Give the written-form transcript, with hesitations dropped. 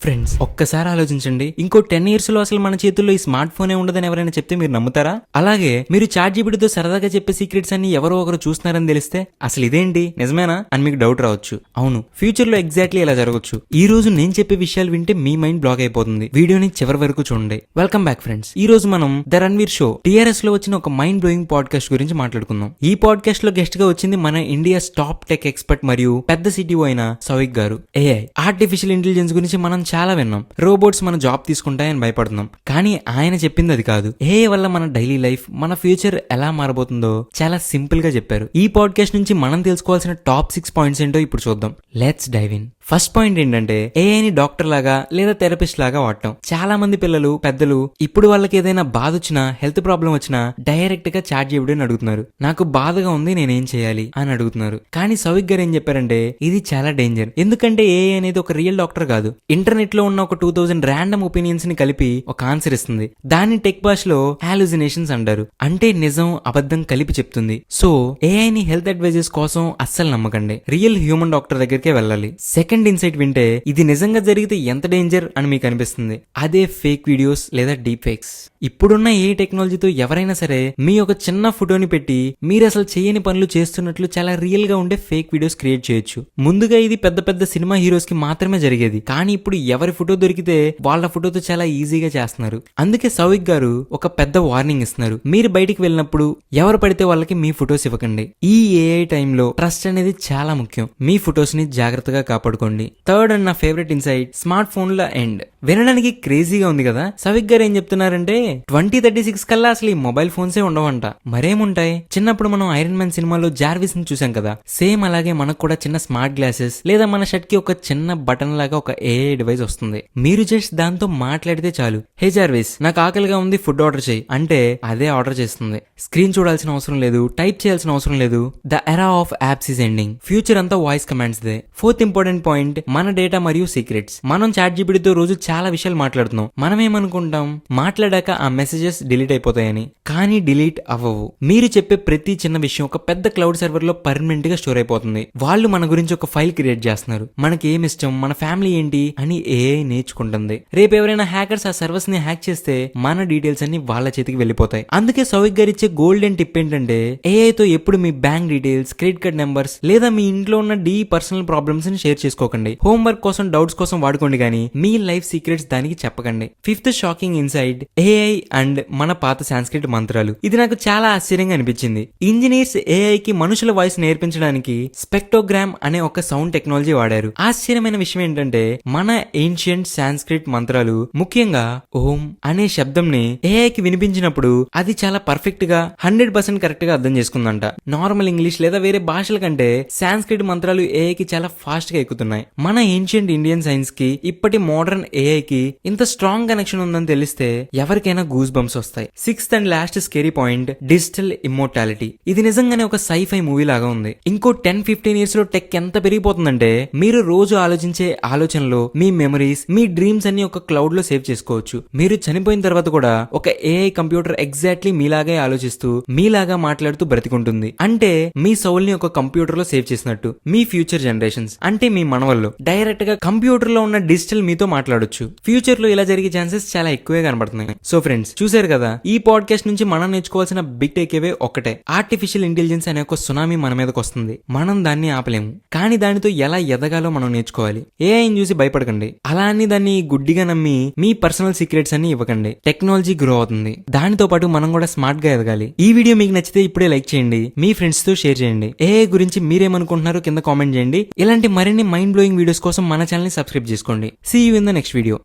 Friends, ఒక్కసారి ఆలోచించండి. ఇంకో 10 years లో అసలు మన చేతుల్లో ఈ స్మార్ట్ ఫోనే ఉండదని ఎవరైనా చెప్తే మీరు నమ్ముతారా? అలాగే మీరు ChatGPTతో సరదాగా చెప్పే సీక్రెట్స్ అన్ని ఎవరో ఒకరు చూస్తున్నారని తెలిస్తే అసలు ఇదేంటి నిజమేనా అని మీకు డౌట్ రావచ్చు. అవును, ఫ్యూచర్ లో ఎగ్జాక్ట్లీ ఇలా జరగచ్చు. ఈ రోజు నేను చెప్పే విషయాలు వింటే మీ మైండ్ బ్లాక్ అయిపోతుంది. వీడియోని చివరి వరకు చూడండి. Welcome back friends. ఈ రోజు మనం ద రణ్వీర్ షో TRS లో వచ్చిన ఒక మైండ్ బ్లోయింగ్ పాడ్కాస్ట్ గురించి మాట్లాడుకుందాం. ఈ పాడ్కాస్ట్ లో గెస్ట్ గా వచ్చింది మన ఇండియా టాప్ టెక్ ఎక్స్పర్ట్ మరియు పెద్ద సిటీఓ అయిన సౌవిక్ గారు. AI ఆర్టిఫిషియల్ ఇంటెలిజెన్స్ గురించి మనం చాలా విన్నాం. రోబోట్స్ మన జాబ్ తీసుకుంటాయని భయపడుతున్నాం. కానీ ఆయన చెప్పింది అది కాదు. AI వల్ల మన డైలీ లైఫ్, మన ఫ్యూచర్ ఎలా మారబోతుందో చాలా సింపుల్ గా చెప్పారు. ఈ పాడ్కాస్ట్ నుంచి మనం తెలుసుకోవాల్సిన టాప్ 6 పాయింట్స్ ఏంటో ఇప్పుడు చూద్దాం. Let's dive in. First point ఏంటంటే ఏఐని డాక్టర్ లాగా లేదా థెరపిస్ట్ లాగా వాడటం. చాలా మంది పిల్లలు, పెద్దలు ఇప్పుడు వాళ్ళకి ఏదైనా బాధ వచ్చినా, హెల్త్ ప్రాబ్లం వచ్చినా డైరెక్ట్ గా ChatGPT అని అడుగుతున్నారు. నాకు బాధగా ఉంది, నేనేం చేయాలి అని అడుగుతున్నారు. కానీ సౌవిక్ గారు ఏం చెప్పారంటే ఇది చాలా డేంజర్. ఎందుకంటే ఏఐ అనేది ఒక రియల్ డాక్టర్ కాదు. ఇంటర్నెట్ లో ఉన్న ఒక 2000 ర్యాండమ్ ఒపీనియన్స్ ని కలిపి ఒక ఆన్సర్ ఇస్తుంది. దాన్ని టెక్ భాషలో హాలుసినేషన్స్ అంటారు. అంటే నిజం అబద్ధం కలిపి చెప్తుంది. సో ఏఐని హెల్త్ అడ్వైజెస్ కోసం అస్సలు నమ్మకండి. రియల్ హ్యూమన్ డాక్టర్ దగ్గరికే వెళ్ళాలి. సెకండ్ ఇన్సైట్ వింటే ఇది నిజంగా జరిగితే ఎంత డేంజర్ అని మీకు అనిపిస్తుంది. అదే ఫేక్ వీడియోస్ లేదా డీప్ ఫేక్స్. ఇప్పుడున్న ఏ టెక్నాలజీతో ఎవరైనా సరే మీ ఒక చిన్న ఫోటోని పెట్టి మీరు అసలు చేయని పనులు చేస్తున్నట్లు చాలా రియల్ గా ఉండే ఫేక్ వీడియోస్ క్రియేట్ చేయొచ్చు. ముందుగా ఇది పెద్ద పెద్ద సినిమా హీరోస్ కి మాత్రమే జరిగేది. కానీ ఇప్పుడు ఎవరి ఫోటో దొరికితే వాళ్ళ ఫోటోతో చాలా ఈజీగా చేస్తున్నారు. అందుకే సౌవిక్ గారు ఒక పెద్ద వార్నింగ్ ఇస్తున్నారు. మీరు బయటికి వెళ్ళినప్పుడు ఎవరు పడితే వాళ్ళకి మీ ఫొటోస్ ఇవ్వకండి. ఈ ఏఐ టైంలో ట్రస్ట్ అనేది చాలా ముఖ్యం. మీ ఫొటోస్ ని జాగ్రత్తగా కాపాడుకోండి. థర్డ్ అండ్ నా ఫేవరెట్ ఇన్సైట్, స్మార్ట్ ఫోన్ల ఎండ్. వినడానికి క్రేజీగా ఉంది కదా. సవిక్ గారు ఏం చెప్తున్నారంటే 2036 కల్లా అసలు ఈ మొబైల్ ఫోన్సే ఉండవంట. మరేముంటాయి? చిన్నప్పుడు మనం ఐరన్ మ్యాన్ సినిమాలో జార్విస్ ని చూసాం కదా, సేమ్ అలాగే మనకు కూడా చిన్న స్మార్ట్ గ్లాసెస్ లేదా మన షర్ట్ కి ఒక చిన్న బటన్ లాగా ఒక ఏఐ డివైస్ వస్తుంది. మీరు జస్ట్ దాంతో మాట్లాడితే చాలు, హే జార్విస్ నాకు ఆకలిగా ఉంది, ఫుడ్ ఆర్డర్ చేయి అంటే అదే ఆర్డర్ చేస్తుంది. స్క్రీన్ చూడాల్సిన అవసరం లేదు, టైప్ చేయాల్సిన అవసరం లేదు. The era of apps is ending. Future అంతా వాయిస్ కమాండ్స్ దే. ఫోర్త్ ఇంపార్టెంట్ పాయింట్, మన డేటా మరియు సీక్రెట్స్. మనం ChatGPTతో రోజు చాలా విషయాలు మాట్లాడుతున్నాం. మనం ఏమనుకుంటాం, మాట్లాడాక ఆ మెసేజెస్ డిలీట్ అయిపోతాయని. కానీ డిలీట్ అవ్వవు. మీరు చెప్పే ప్రతి చిన్న విషయం ఒక పెద్ద క్లౌడ్ సర్వర్ లో పర్మనెంట్ గా స్టోర్ అయిపోతుంది. వాళ్ళు మన గురించి ఒక ఫైల్ క్రియేట్ చేస్తున్నారు. మనకి ఏమి ఇష్టం, మన ఫ్యామిలీ ఏంటి అని ఏఐ నేర్చుకుంటుంది. రేపు ఎవరైనా హ్యాకర్స్ ఆ సర్వర్స్ ని హ్యాక్ చేస్తే మన డీటెయిల్స్ అన్ని వాళ్ళ చేతికి వెళ్ళిపోతాయి. అందుకే సౌవిక్ గారు ఇచ్చే గోల్డెన్ టిప్ ఏంటంటే ఏఐ తో ఎప్పుడు మీ bank details, credit card numbers లేదా మీ ఇంట్లో ఉన్న పర్సనల్ ప్రాబ్లమ్స్ ని షేర్ చేసుకోకండి. హోంవర్క్ కోసం, డౌట్స్ కోసం వాడుకోండి, కానీ మీ లైఫ్ సీక్రెట్స్ దానికి చెప్పకండి. Fifth shocking insight, AI and మన పాత సాంస్క్రిట్ మంత్రాలు. ఇది నాకు చాలా ఆశ్చర్యంగా అనిపించింది. ఇంజనీర్స్ ఏఐ కి మనుషుల వాయిస్ నేర్పించడానికి స్పెక్ట్రోగ్రామ్ అనే ఒక సౌండ్ టెక్నాలజీ వాడారు. ఆశ్చర్యమైన విషయం ఏంటంటే మన ఏన్షియంట్ సాంస్క్రిట్ మంత్రాలు, ముఖ్యంగా ఓం అనే శబ్దంని ఏఐ కి వినిపించినప్పుడు అది చాలా పర్ఫెక్ట్ గా 100% కరెక్ట్ గా అర్థం చేసుకుందంట. నార్మల్ ఇంగ్లీష్ లేదా వేరే భాషల కంటే సాంస్క్రిట్ మంత్రాలు ఏఐ కి చాలా ఫాస్ట్ గా ఎక్కుతున్నాయి. మన ఏన్షియంట్ ఇండియన్ సైన్స్ కి ఇప్పటి మోడర్న్ ఏఐ కి ఇంత స్ట్రాంగ్ కనెక్షన్ ఉందని తెలిస్తే ఎవరికైనా గూస్ బంప్స్ వస్తాయి. Sixth and last scary point, digital immortality. ఇది నిజంగానే ఒక సైఫై మూవీ లాగా ఉంది. ఇంకో 10-15 years లో టెక్ ఎంత పెరిగిపోతుందంటే మీరు రోజు ఆలోచించే ఆలోచనలు, మీ మెమరీస్, మీ డ్రీమ్స్ అన్ని ఒక క్లౌడ్ లో సేవ్ చేసుకోవచ్చు. మీరు చనిపోయిన తర్వాత కూడా ఒక ఏఐ కంప్యూటర్ ఎగ్జాక్ట్లీ మీలాగే ఆలోచిస్తూ, మీలాగా మాట్లాడుతూ బ్రతికుంటుంది. అంటే మీ సౌల్ ని ఒక కంప్యూటర్ లో సేవ్ చేసినట్టు. మీ ఫ్యూచర్ జనరేషన్స్ అంటే మీ మనవల్లో డైరెక్ట్ గా కంప్యూటర్ లో ఉన్న డిజిటల్ మీతో మాట్లాడొచ్చు. ఫ్యూచర్ లో ఇలా జరిగే ఛాన్సెస్ చాలా ఎక్కువే కనబడుతున్నాయి. సో ఫ్రెండ్స్, చూసారు కదా, ఈ పాడ్కాస్ట్ నుంచి మనం నేర్చుకోవాల్సిన బిగ్ టేక్ అవే ఒక్కటే. ఆర్టిఫిషియల్ ఇంటెలిజెన్స్ అనే ఒక సునామీ మన మీదకి వస్తుంది. మనం దాన్ని ఆపలేము, కానీ దానితో ఎలా ఎదగాలో మనం నేర్చుకోవాలి. ఏఐని చూసి భయపడకండి. అలా అని దాన్ని గుడ్డిగా నమ్మి మీ పర్సనల్ సీక్రెట్స్ అన్ని ఇవ్వకండి. టెక్నాలజీ గ్రో అవుతుంది, దానితో పాటు మనం కూడా స్మార్ట్ గా ఎదగాలి. ఈ వీడియో మీకు నచ్చితే ఇప్పుడే లైక్ చేయండి, మీ ఫ్రెండ్స్ తో షేర్ చేయండి. ఏఐ గురించి మీరేమనుకుంటున్నారో కింద కామెంట్ చేయండి. ఇలాంటి మరిన్ని మైండ్ బ్లోయింగ్ వీడియోస్ కోసం మన ఛానల్ ని సబ్స్క్రైబ్ చేసుకోండి. See you in the next video.